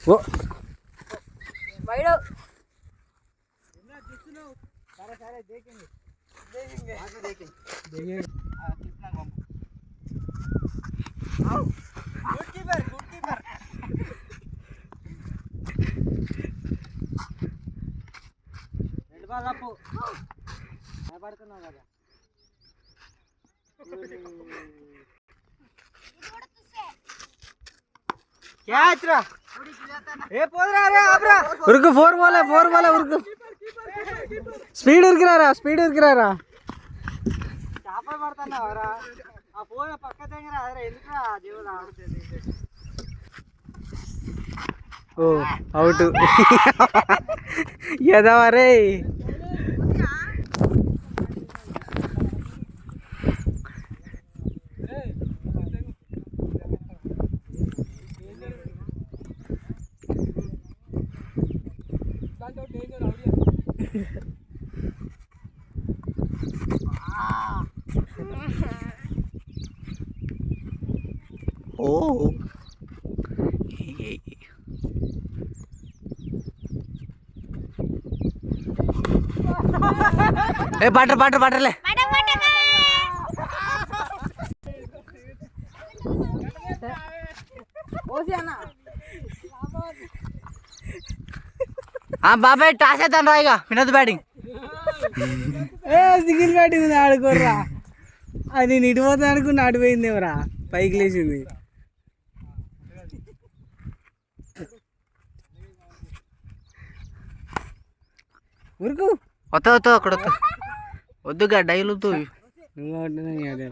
ఓ భయపడుతున్నావు కదా ఉరుకు 4 ball ఉరుకు speed ఉరికిరారా చేపలు పడుతున్నావరా ఆ ఫోన్ పక్క దగ్గర ఎందుకురా దేవుడా ఓ అవుట్ ఎదవరే ఓ ఏ పట్టలే బాబాయ్ టాస్ అవుతాను రా ఇక వినోద్ బ్యాటింగ్ సింగిల్ బ్యాటింగ్ ఉంది ఆడుకోర్రా అది నేను ఇటు పోతా అనుకుని ఆడిపోయింది ఎవరా పైకి లేచింది ఉరుకు వస్తా అక్కడ వద్దుగా డైలుతో నువ్వు